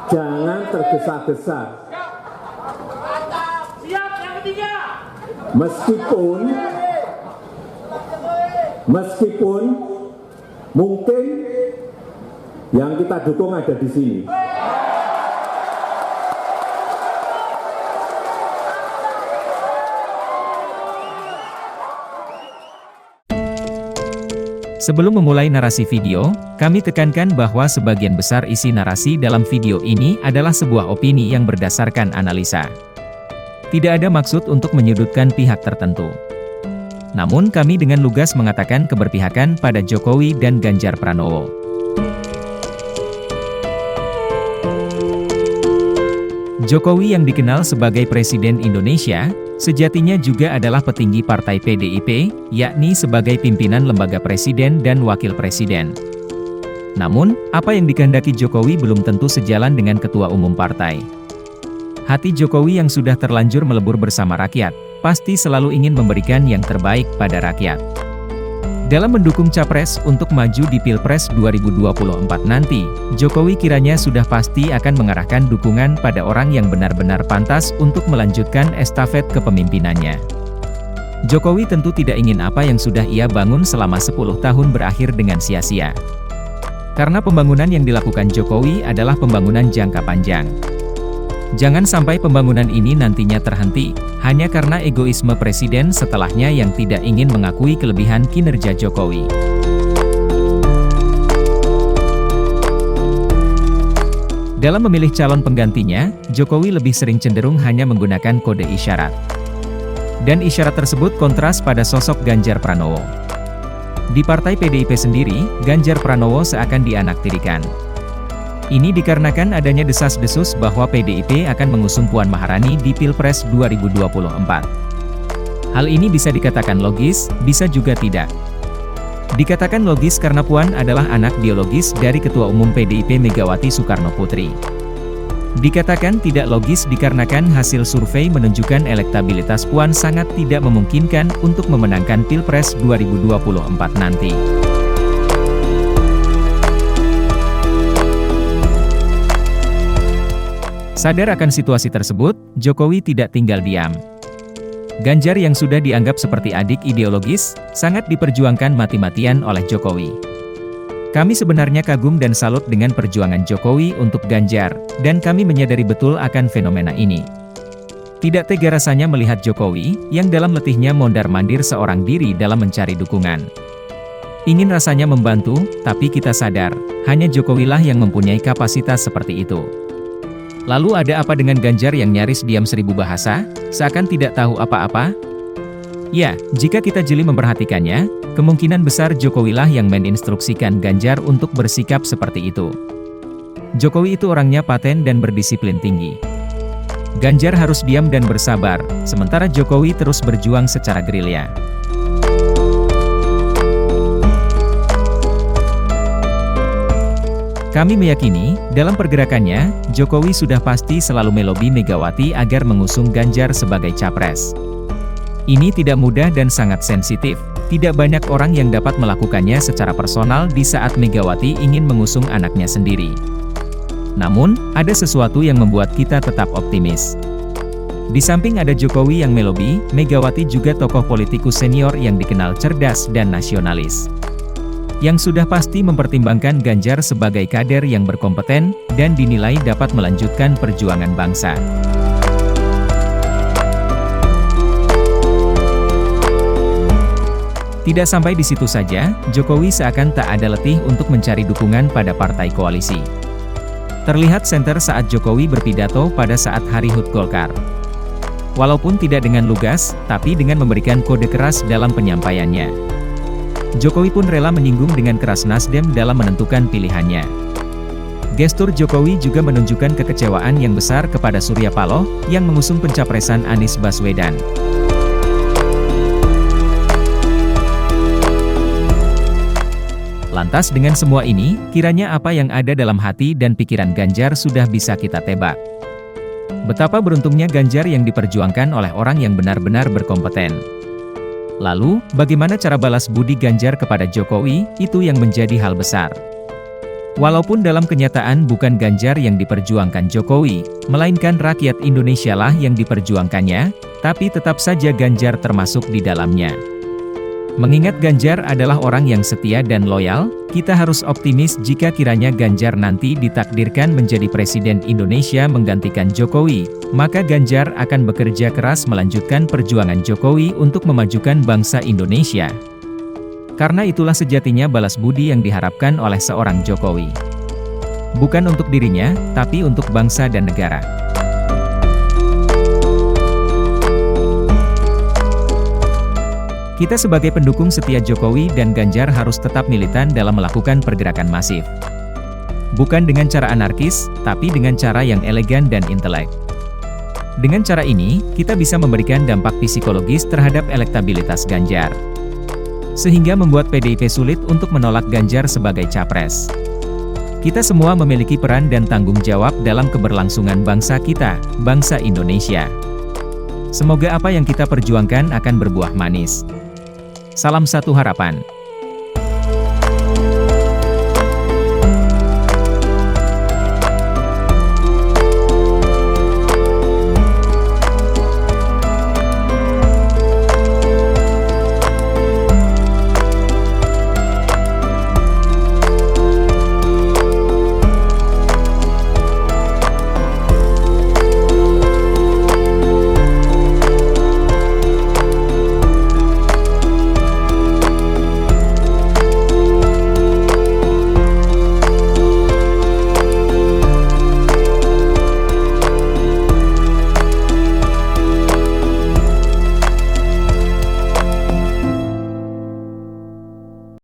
Jangan tergesa-gesa. Meskipun mungkin yang kita dukung ada di sini. Sebelum memulai narasi video, kami tekankan bahwa sebagian besar isi narasi dalam video ini adalah sebuah opini yang berdasarkan analisa. Tidak ada maksud untuk menyudutkan pihak tertentu. Namun kami dengan lugas mengatakan keberpihakan pada Jokowi dan Ganjar Pranowo. Jokowi yang dikenal sebagai Presiden Indonesia, sejatinya juga adalah petinggi Partai PDIP, yakni sebagai pimpinan lembaga presiden dan wakil presiden. Namun, apa yang dikehendaki Jokowi belum tentu sejalan dengan ketua umum partai. Hati Jokowi yang sudah terlanjur melebur bersama rakyat, pasti selalu ingin memberikan yang terbaik pada rakyat. Dalam mendukung Capres untuk maju di Pilpres 2024 nanti, Jokowi kiranya sudah pasti akan mengarahkan dukungan pada orang yang benar-benar pantas untuk melanjutkan estafet kepemimpinannya. Jokowi tentu tidak ingin apa yang sudah ia bangun selama 10 tahun berakhir dengan sia-sia. Karena pembangunan yang dilakukan Jokowi adalah pembangunan jangka panjang. Jangan sampai pembangunan ini nantinya terhenti, hanya karena egoisme presiden setelahnya yang tidak ingin mengakui kelebihan kinerja Jokowi. Dalam memilih calon penggantinya, Jokowi lebih sering cenderung hanya menggunakan kode isyarat. Dan isyarat tersebut kontras pada sosok Ganjar Pranowo. Di Partai PDIP sendiri, Ganjar Pranowo seakan dianaktirikan. Ini dikarenakan adanya desas-desus bahwa PDIP akan mengusung Puan Maharani di Pilpres 2024. Hal ini bisa dikatakan logis, bisa juga tidak. Dikatakan logis karena Puan adalah anak biologis dari Ketua Umum PDIP Megawati Soekarnoputri. Dikatakan tidak logis dikarenakan hasil survei menunjukkan elektabilitas Puan sangat tidak memungkinkan untuk memenangkan Pilpres 2024 nanti. Sadar akan situasi tersebut, Jokowi tidak tinggal diam. Ganjar yang sudah dianggap seperti adik ideologis, sangat diperjuangkan mati-matian oleh Jokowi. Kami sebenarnya kagum dan salut dengan perjuangan Jokowi untuk Ganjar, dan kami menyadari betul akan fenomena ini. Tidak tega rasanya melihat Jokowi, yang dalam letihnya mondar-mandir seorang diri dalam mencari dukungan. Ingin rasanya membantu, tapi kita sadar, hanya Jokowilah yang mempunyai kapasitas seperti itu. Lalu ada apa dengan Ganjar yang nyaris diam 1000 bahasa, seakan tidak tahu apa-apa? Ya, jika kita jeli memperhatikannya, kemungkinan besar Jokowilah yang meninstruksikan Ganjar untuk bersikap seperti itu. Jokowi itu orangnya paten dan berdisiplin tinggi. Ganjar harus diam dan bersabar, sementara Jokowi terus berjuang secara gerilya. Kami meyakini, dalam pergerakannya, Jokowi sudah pasti selalu melobi Megawati agar mengusung Ganjar sebagai capres. Ini tidak mudah dan sangat sensitif, tidak banyak orang yang dapat melakukannya secara personal di saat Megawati ingin mengusung anaknya sendiri. Namun, ada sesuatu yang membuat kita tetap optimis. Di samping ada Jokowi yang melobi, Megawati juga tokoh politikus senior yang dikenal cerdas dan nasionalis. Yang sudah pasti mempertimbangkan Ganjar sebagai kader yang berkompeten, dan dinilai dapat melanjutkan perjuangan bangsa. Tidak sampai di situ saja, Jokowi seakan tak ada letih untuk mencari dukungan pada partai koalisi. Terlihat senter saat Jokowi berpidato pada saat Hari HUT Golkar. Walaupun tidak dengan lugas, tapi dengan memberikan kode keras dalam penyampaiannya. Jokowi pun rela menyinggung dengan keras Nasdem dalam menentukan pilihannya. Gestur Jokowi juga menunjukkan kekecewaan yang besar kepada Surya Paloh, yang mengusung pencapresan Anies Baswedan. Lantas dengan semua ini, kiranya apa yang ada dalam hati dan pikiran Ganjar sudah bisa kita tebak. Betapa beruntungnya Ganjar yang diperjuangkan oleh orang yang benar-benar berkompeten. Lalu, bagaimana cara balas budi Ganjar kepada Jokowi, itu yang menjadi hal besar. Walaupun dalam kenyataan bukan Ganjar yang diperjuangkan Jokowi, melainkan rakyat Indonesia lah yang diperjuangkannya, tapi tetap saja Ganjar termasuk di dalamnya. Mengingat Ganjar adalah orang yang setia dan loyal, kita harus optimis jika kiranya Ganjar nanti ditakdirkan menjadi Presiden Indonesia menggantikan Jokowi, maka Ganjar akan bekerja keras melanjutkan perjuangan Jokowi untuk memajukan bangsa Indonesia. Karena itulah sejatinya balas budi yang diharapkan oleh seorang Jokowi. Bukan untuk dirinya, tapi untuk bangsa dan negara. Kita sebagai pendukung setia Jokowi dan Ganjar harus tetap militan dalam melakukan pergerakan masif. Bukan dengan cara anarkis, tapi dengan cara yang elegan dan intelek. Dengan cara ini, kita bisa memberikan dampak psikologis terhadap elektabilitas Ganjar. Sehingga membuat PDIP sulit untuk menolak Ganjar sebagai capres. Kita semua memiliki peran dan tanggung jawab dalam keberlangsungan bangsa kita, bangsa Indonesia. Semoga apa yang kita perjuangkan akan berbuah manis. Salam satu harapan.